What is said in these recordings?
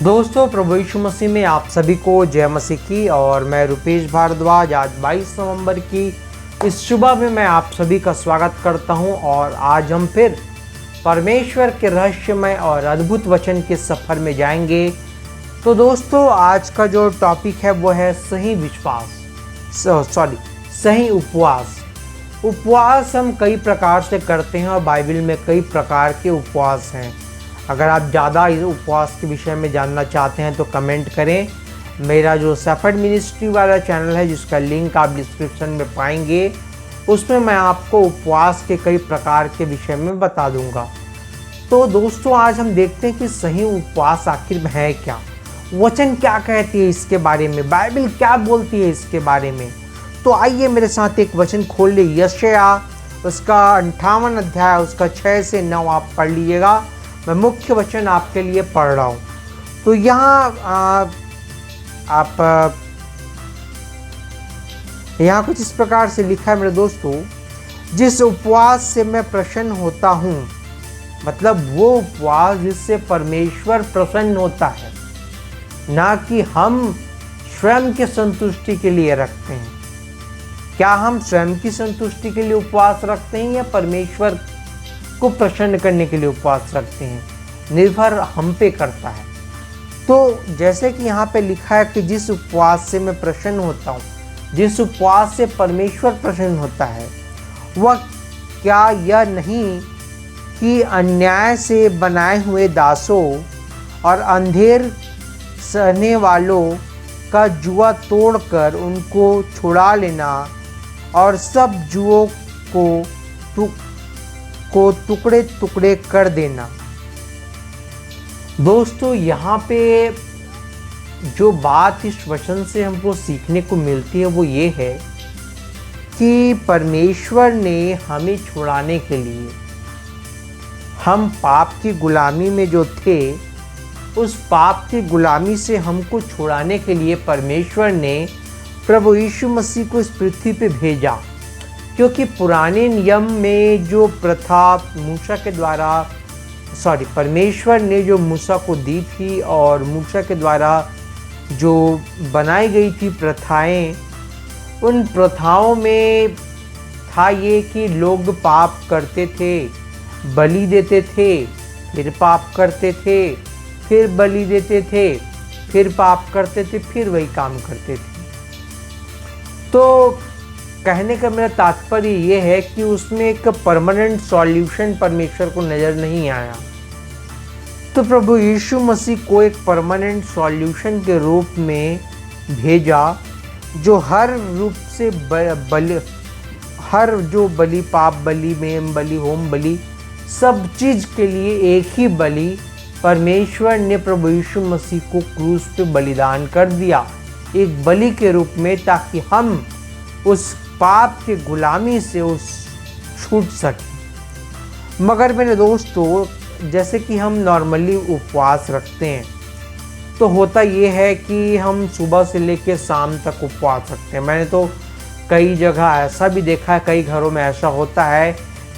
दोस्तों, प्रभु यीशु मसीह में आप सभी को जय मसीह की। और मैं रुपेश भारद्वाज आज 22 नवंबर की इस सुबह में मैं आप सभी का स्वागत करता हूं। और आज हम फिर परमेश्वर के रहस्यमय और अद्भुत वचन के सफ़र में जाएंगे। तो दोस्तों, आज का जो टॉपिक है वो है सही सही उपवास। उपवास हम कई प्रकार से करते हैं और बाइबल में कई प्रकार के उपवास हैं। अगर आप ज़्यादा इस उपवास के विषय में जानना चाहते हैं तो कमेंट करें। मेरा जो शेफर्ड मिनिस्ट्री वाला चैनल है, जिसका लिंक आप डिस्क्रिप्शन में पाएंगे, उसमें मैं आपको उपवास के कई प्रकार के विषय में बता दूंगा। तो दोस्तों, आज हम देखते हैं कि सही उपवास आखिर में है क्या, वचन क्या कहती है इसके बारे में, बाइबल क्या बोलती है इसके बारे में। तो आइए मेरे साथ एक वचन खोल ले, यशायाह उसका 58 अध्याय उसका 6 से 9 आप पढ़ लीजिएगा। मैं मुख्य वचन आपके लिए पढ़ रहा हूँ। तो यहाँ यहाँ कुछ इस प्रकार से लिखा है मेरे दोस्तों, जिस उपवास से मैं प्रसन्न होता हूँ, मतलब वो उपवास जिससे परमेश्वर प्रसन्न होता है, ना कि हम स्वयं के संतुष्टि के लिए रखते हैं। क्या हम स्वयं की संतुष्टि के लिए उपवास रखते हैं या परमेश्वर को प्रसन्न करने के लिए उपवास रखते हैं, निर्भर हम पे करता है। तो जैसे कि यहाँ पे लिखा है कि जिस उपवास से मैं प्रसन्न होता हूँ, जिस उपवास से परमेश्वर प्रसन्न होता है, वह क्या यह नहीं कि अन्याय से बनाए हुए दासों और अंधेर सहने वालों का जुआ तोड़कर उनको छुड़ा लेना और सब जुओं को टुकड़े टुकड़े कर देना। दोस्तों, यहाँ पे जो बात इस वचन से हमको सीखने को मिलती है वो ये है कि परमेश्वर ने हमें छुड़ाने के लिए, हम पाप की गुलामी में जो थे, उस पाप की गुलामी से हमको छुड़ाने के लिए परमेश्वर ने प्रभु यीशु मसीह को इस पृथ्वी पे भेजा। क्योंकि पुराने नियम में जो प्रथा मूसा के द्वारा परमेश्वर ने जो मूसा को दी थी और मूसा के द्वारा जो बनाई गई थी प्रथाएं, उन प्रथाओं में था ये कि लोग पाप करते थे, बलि देते थे, फिर पाप करते थे, फिर बलि देते थे, फिर पाप करते थे, फिर वही काम करते थे। तो कहने का मेरा तात्पर्य ये है कि उसमें एक परमानेंट सॉल्यूशन परमेश्वर को नज़र नहीं आया। तो प्रभु यीशु मसीह को एक परमानेंट सॉल्यूशन के रूप में भेजा, जो हर रूप से हर जो बलि, पाप बलि, मेम बलि, होम बलि, सब चीज़ के लिए एक ही बलि परमेश्वर ने प्रभु यीशु मसीह को क्रूस पे बलिदान कर दिया, एक बलि के रूप में, ताकि हम उस पाप की गुलामी से छूट सके। मगर मेरे दोस्तों, जैसे कि हम नॉर्मली उपवास रखते हैं, तो होता ये है कि हम सुबह से लेकर शाम तक उपवास रखते हैं। मैंने तो कई जगह ऐसा भी देखा है, कई घरों में ऐसा होता है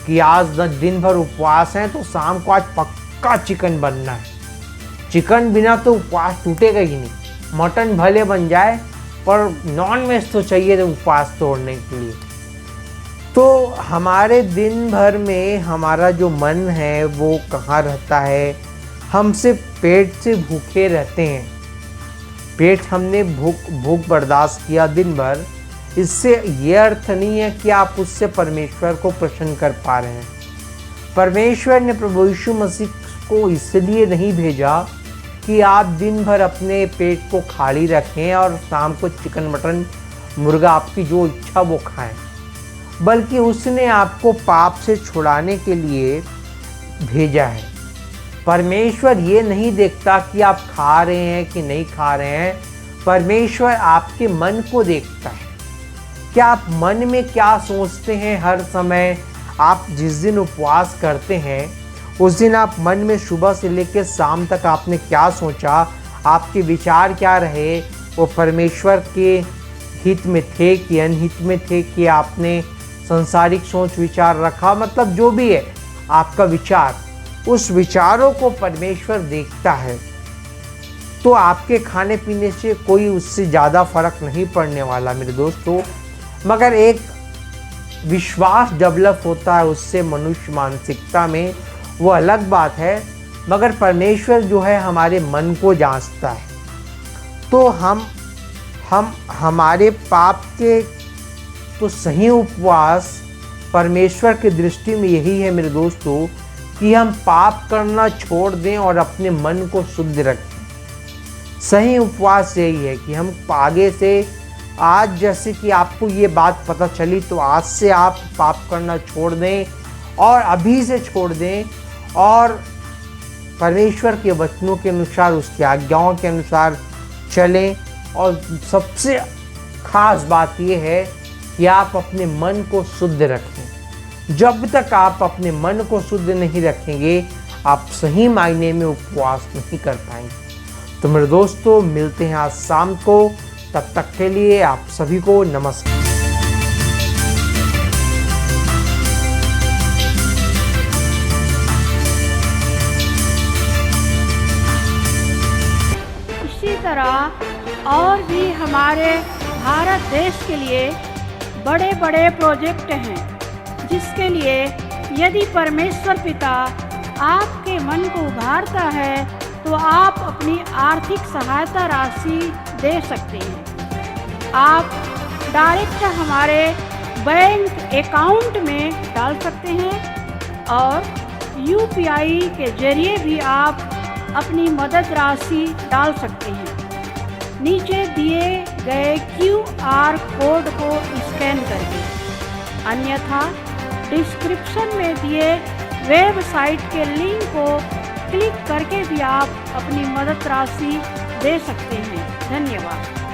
कि आज दिन भर उपवास है तो शाम को आज पक्का चिकन बनना है, चिकन बिना तो उपवास टूटेगा ही नहीं। मटन भले बन जाए पर नॉन वेज तो चाहिए तो उपवास तोड़ने के लिए। तो हमारे दिन भर में हमारा जो मन है वो कहाँ रहता है, हम सिर्फ पेट से भूखे रहते हैं। पेट हमने भूख बर्दाश्त किया दिन भर, इससे ये अर्थ नहीं है कि आप उससे परमेश्वर को प्रसन्न कर पा रहे हैं। परमेश्वर ने प्रभु यीशु मसीह को इसलिए नहीं भेजा कि आप दिन भर अपने पेट को खाली रखें और शाम को चिकन, मटन, मुर्गा, आपकी जो इच्छा वो खाएं, बल्कि उसने आपको पाप से छुड़ाने के लिए भेजा है। परमेश्वर ये नहीं देखता कि आप खा रहे हैं कि नहीं खा रहे हैं, परमेश्वर आपके मन को देखता है। क्या आप मन में क्या सोचते हैं हर समय। आप जिस दिन उपवास करते हैं उस दिन आप मन में सुबह से लेकर शाम तक आपने क्या सोचा, आपके विचार क्या रहे, वो परमेश्वर के हित में थे कि अनहित में थे, कि आपने संसारिक सोच विचार रखा, मतलब जो भी है आपका विचार, उस विचारों को परमेश्वर देखता है। तो आपके खाने पीने से कोई उससे ज़्यादा फर्क नहीं पड़ने वाला मेरे दोस्तों, मगर एक विश्वास डेवलप होता है उससे मनुष्य मानसिकता में, वो अलग बात है। मगर परमेश्वर जो है हमारे मन को जांचता है। तो हम हमारे पाप के तो सही उपवास परमेश्वर की दृष्टि में यही है मेरे दोस्तों कि हम पाप करना छोड़ दें और अपने मन को शुद्ध रखें। सही उपवास यही है कि हम आगे से, आज जैसे कि आपको ये बात पता चली तो आज से आप पाप करना छोड़ दें और अभी से छोड़ दें और परमेश्वर के वचनों के अनुसार, उसकी आज्ञाओं के अनुसार चलें। और सबसे खास बात यह है कि आप अपने मन को शुद्ध रखें। जब तक आप अपने मन को शुद्ध नहीं रखेंगे, आप सही मायने में उपवास नहीं कर पाएंगे। तो मेरे दोस्तों, मिलते हैं आज शाम को। तब तक के लिए आप सभी को नमस्कार। इसी तरह और भी हमारे भारत देश के लिए बड़े बड़े प्रोजेक्ट हैं, जिसके लिए यदि परमेश्वर पिता आपके मन को उभारता है तो आप अपनी आर्थिक सहायता राशि दे सकते हैं। आप डायरेक्ट हमारे बैंक अकाउंट में डाल सकते हैं और UPI के जरिए भी आप अपनी मदद राशि डाल सकते हैं। नीचे दिए गए QR कोड को स्कैन करके, अन्यथा डिस्क्रिप्शन में दिए वेबसाइट के लिंक को क्लिक करके भी आप अपनी मदद राशि दे सकते हैं। धन्यवाद।